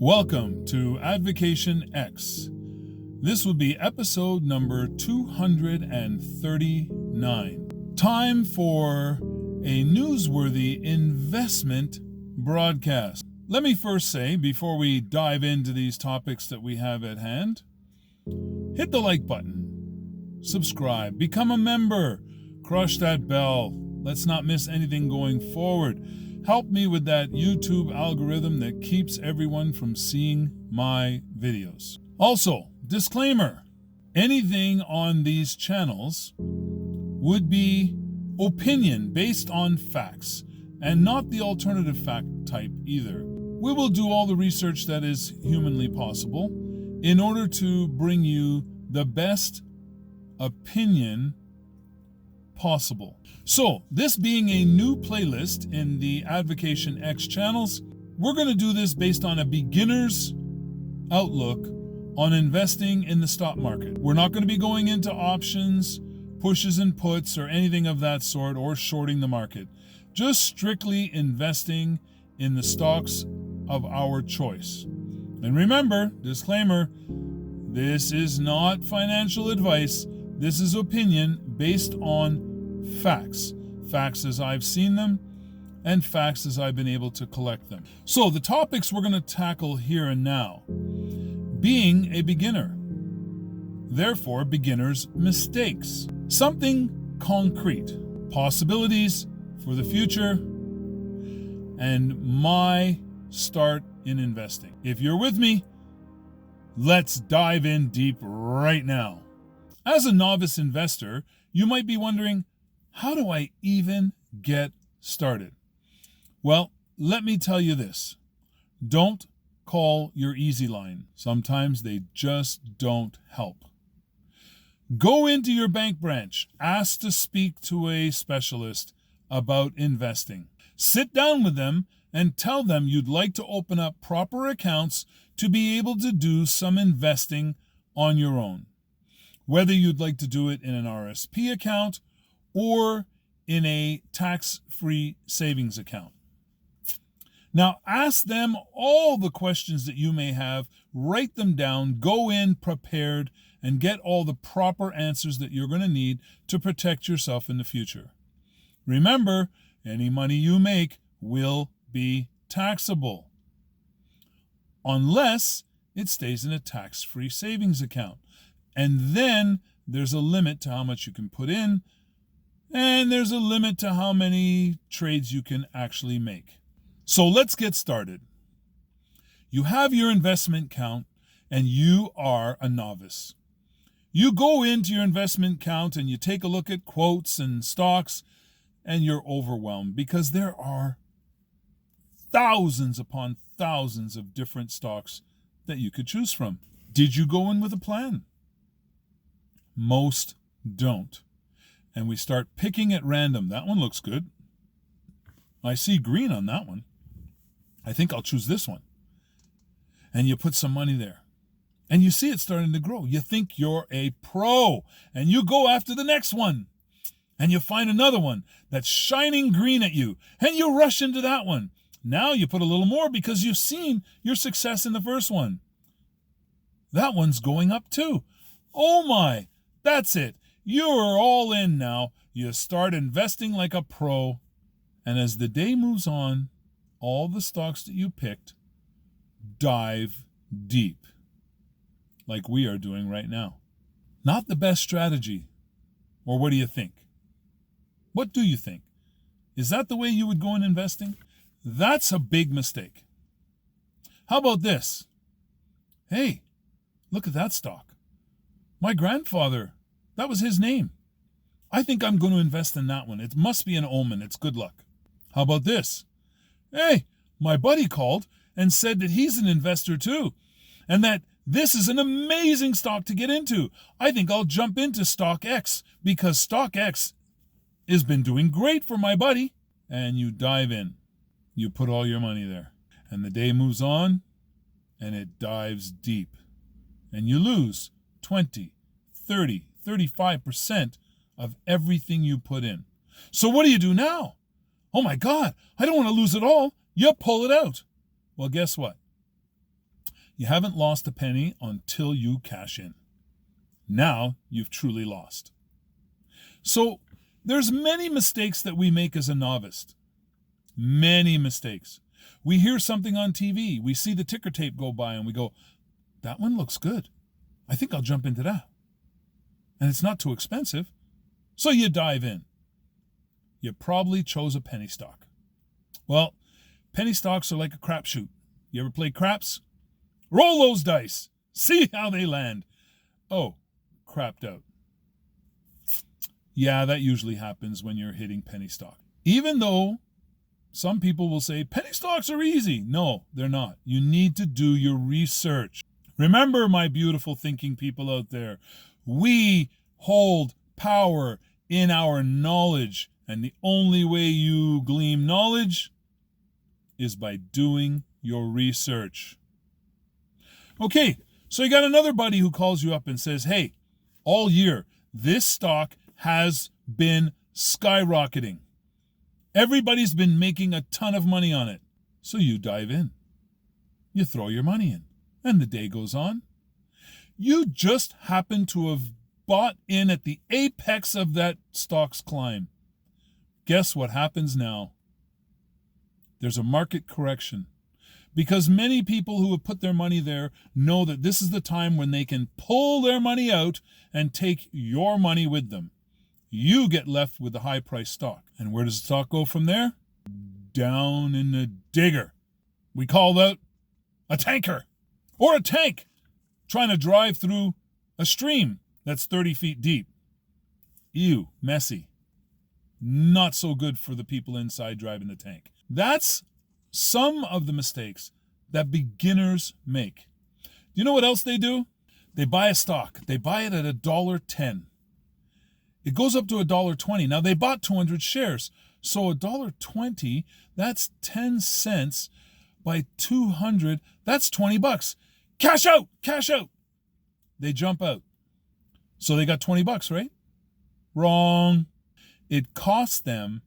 Welcome to Advocation X. This will be episode number 239. Time for a newsworthy investment broadcast. Let me first say, before we dive into these topics that we have at hand, hit the like button, subscribe, become a member, crush that bell. Let's not miss anything going forward. Help me with that YouTube algorithm that keeps everyone from seeing my videos. Also, disclaimer, anything on these channels would be opinion based on facts and not the alternative fact type either. We will do all the research that is humanly possible in order to bring you the best opinion possible. So, this being a new playlist in the Advocation X channels, we're going to do this based on a beginner's outlook on investing in the stock market. We're not going to be going into options, pushes and puts, or anything of that sort, or shorting the market. Just strictly investing in the stocks of our choice. And remember, disclaimer, this is not financial advice. This is opinion based on facts. Facts as I've seen them and facts as I've been able to collect them. So the topics we're going to tackle here and now. Being a beginner. Therefore, beginner's mistakes. Something concrete. Possibilities for the future. And my start in investing. If you're with me, let's dive in deep right now. As a novice investor, you might be wondering, how do I even get started? Well, let me tell you this. Don't call your easy line. Sometimes they just don't help. Go into your bank branch. Ask to speak to a specialist about investing. Sit down with them and tell them you'd like to open up proper accounts to be able to do some investing on your own. Whether you'd like to do it in an RSP account or in a tax-free savings account. Now, ask them all the questions that you may have, write them down, go in prepared, and get all the proper answers that you're going to need to protect yourself in the future. Remember, any money you make will be taxable, unless it stays in a tax-free savings account. And then there's a limit to how much you can put in, and there's a limit to how many trades you can actually make. So let's get started. You have your investment account and you are a novice. You go into your investment account and you take a look at quotes and stocks and you're overwhelmed because there are thousands upon thousands of different stocks that you could choose from. Did you go in with a plan? Most don't. And we start picking at random. That one looks good. I see green on that one. I think I'll choose this one. And you put some money there. And you see it starting to grow. You think you're a pro. And you go after the next one. And you find another one that's shining green at you. And you rush into that one. Now you put a little more because you've seen your success in the first one. That one's going up too. Oh my, that's it. You're all in now. You start investing like a pro. And as the day moves on, all the stocks that you picked dive deep, like we are doing right now. Not the best strategy. Or what do you think? What do you think? Is that the way you would go in investing? That's a big mistake. How about this? Hey, look at that stock. My grandfather, that was his name. I think I'm going to invest in that one. It must be an omen. It's good luck. How about this? Hey, my buddy called and said that he's an investor too, and that this is an amazing stock to get into. I think I'll jump into Stock X because Stock X has been doing great for my buddy. And you dive in. You put all your money there. And the day moves on, and it dives deep. And you lose 20, 30, 35% of everything you put in. So what do you do now? Oh my God, I don't want to lose it all. You pull it out. Well, guess what? You haven't lost a penny until you cash in. Now you've truly lost. So there's many mistakes that we make as a novice. Many mistakes. We hear something on TV. We see the ticker tape go by and we go, that one looks good. I think I'll jump into that. And it's not too expensive. So you dive in. You probably chose a penny stock. Well, penny stocks are like a crapshoot. You ever play craps? Roll those dice. See how they land. Oh, crapped out. Yeah, that usually happens when you're hitting penny stock. Even though some people will say penny stocks are easy. No, they're not. You need to do your research. Remember, my beautiful thinking people out there, we hold power in our knowledge. And the only way you glean knowledge is by doing your research. Okay, so you got another buddy who calls you up and says, hey, all year, this stock has been skyrocketing. Everybody's been making a ton of money on it. So you dive in. You throw your money in. And the day goes on. You just happen to have bought in at the apex of that stock's climb. Guess what happens now? There's a market correction. Because many people who have put their money there know that this is the time when they can pull their money out and take your money with them. You get left with the high-priced stock. And where does the stock go from there? Down in the digger. We call that a tanker. Or a tank trying to drive through a stream that's 30 feet deep. Ew, messy. Not so good for the people inside driving the tank. That's some of the mistakes that beginners make. You know what else they do? They buy a stock. They buy it at $1.10. It goes up to $1.20. Now they bought 200 shares. So $1.20, that's 10 cents by 200, that's $20. Cash out, cash out. They jump out. So they got $20, right? Wrong. It cost them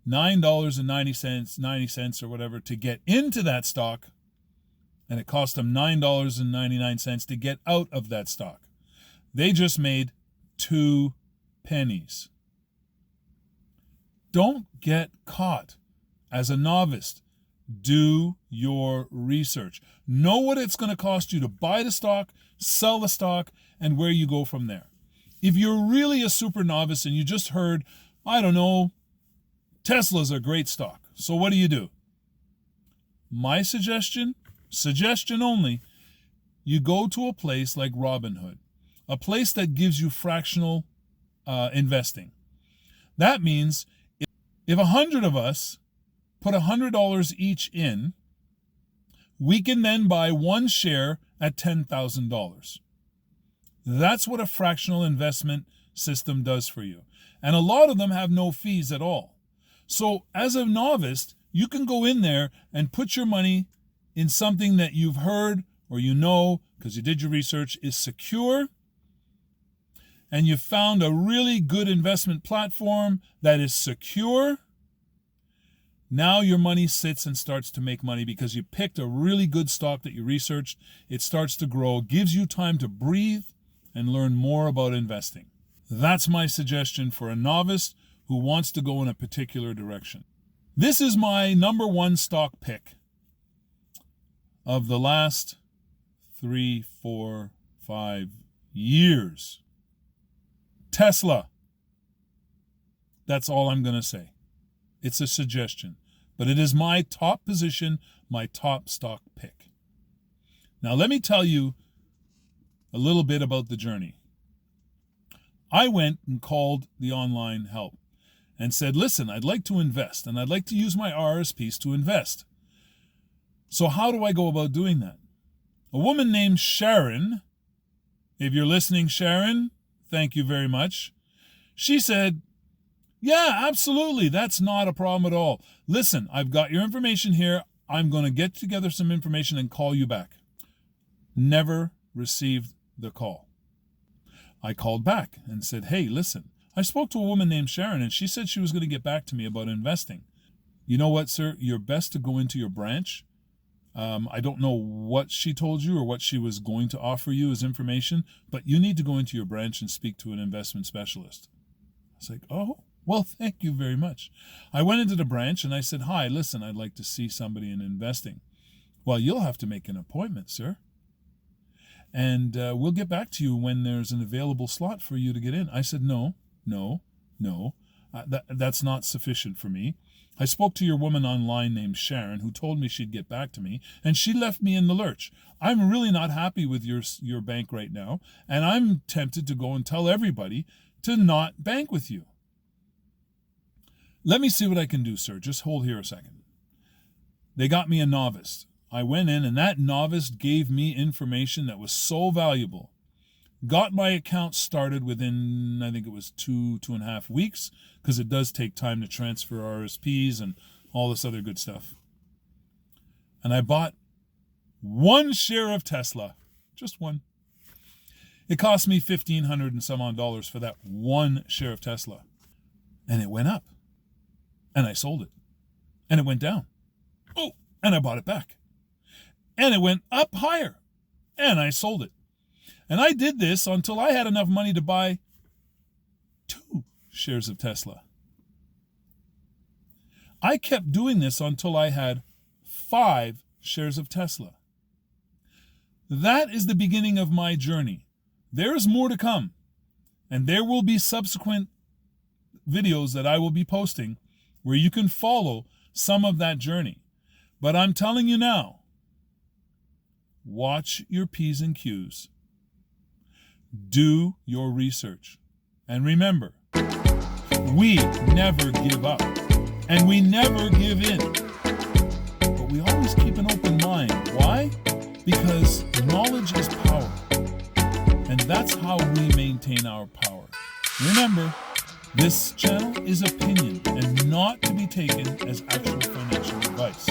$9.90, 90 cents or whatever to get into that stock, and it cost them $9.99 to get out of that stock. They just made 2 pennies. Don't get caught as a novice. Do your research. Know what it's going to cost you to buy the stock, sell the stock, and where you go from there. If you're really a super novice and you just heard, I don't know, Tesla's a great stock. So what do? My suggestion only, you go to a place like Robinhood, a place that gives you fractional investing. That means if 100 of us put $100 each in, we can then buy 1 share at $10,000. That's what a fractional investment system does for you. And a lot of them have no fees at all. So as a novice, you can go in there and put your money in something that you've heard or you know, because you did your research, is secure, and you found a really good investment platform that is secure. Now your money sits and starts to make money because you picked a really good stock that you researched. It starts to grow, gives you time to breathe and learn more about investing. That's my suggestion for a novice who wants to go in a particular direction. This is my number 1 stock pick of the last 3, 4, 5 years. Tesla. That's all I'm going to say. It's a suggestion, but it is my top position, my top stock pick. Now let me tell you a little bit about the journey. I went and called the online help and said, listen, I'd like to invest and I'd like to use my RSPs to invest. So how do I go about doing that? A woman named Sharon, if you're listening, Sharon, thank you very much. She said, yeah, absolutely. That's not a problem at all. Listen, I've got your information here. I'm going to get together some information and call you back. Never received the call. I called back and said, hey, listen, I spoke to a woman named Sharon and she said she was going to get back to me about investing. You know what, sir? You're best to go into your branch I don't know what she told you or what she was going to offer you as information, but you need to go into your branch and speak to an investment specialist. I was like, oh, well, thank you very much. I went into the branch and I said, hi, listen, I'd like to see somebody in investing. Well, you'll have to make an appointment, sir. And we'll get back to you when there's an available slot for you to get in. I said, no. That's not sufficient for me. I spoke to your woman online named Sharon, who told me she'd get back to me, and she left me in the lurch. I'm really not happy with your bank right now, and I'm tempted to go and tell everybody to not bank with you. Let me see what I can do, sir. Just hold here a second. They got me a novice. I went in, and that novice gave me information that was so valuable. Got my account started within, I think it was 2.5 weeks, because it does take time to transfer RSPs and all this other good stuff. And I bought 1 share of Tesla, just one. It cost me $1,500 and some odd dollars for that 1 share of Tesla. And it went up. And I sold it. And it went down. Oh, and I bought it back. And it went up higher. And I sold it. And I did this until I had enough money to buy 2 shares of Tesla. I kept doing this until I had 5 shares of Tesla. That is the beginning of my journey. There is more to come. And there will be subsequent videos that I will be posting where you can follow some of that journey. But I'm telling you now, watch your P's and Q's. Do your research. And remember, we never give up. And we never give in. But we always keep an open mind. Why? Because knowledge is power. And that's how we maintain our power. Remember, this channel is opinion and not to be taken as actual financial advice.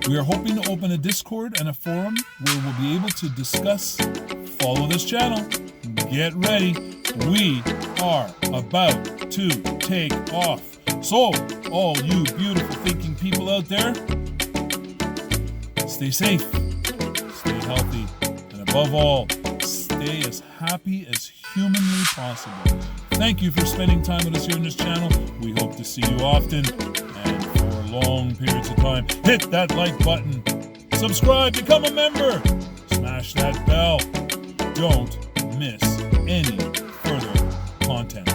We are hoping to open a Discord and a forum where we'll be able to discuss. Follow this channel. Get ready. We are about to take off. So, all you beautiful thinking people out there, stay safe, stay healthy, and above all, stay as happy as humanly possible. Thank you for spending time with us here on this channel. We hope to see you often and for long periods of time. Hit that like button. Subscribe, become a member. Smash that bell. Don't miss any further content.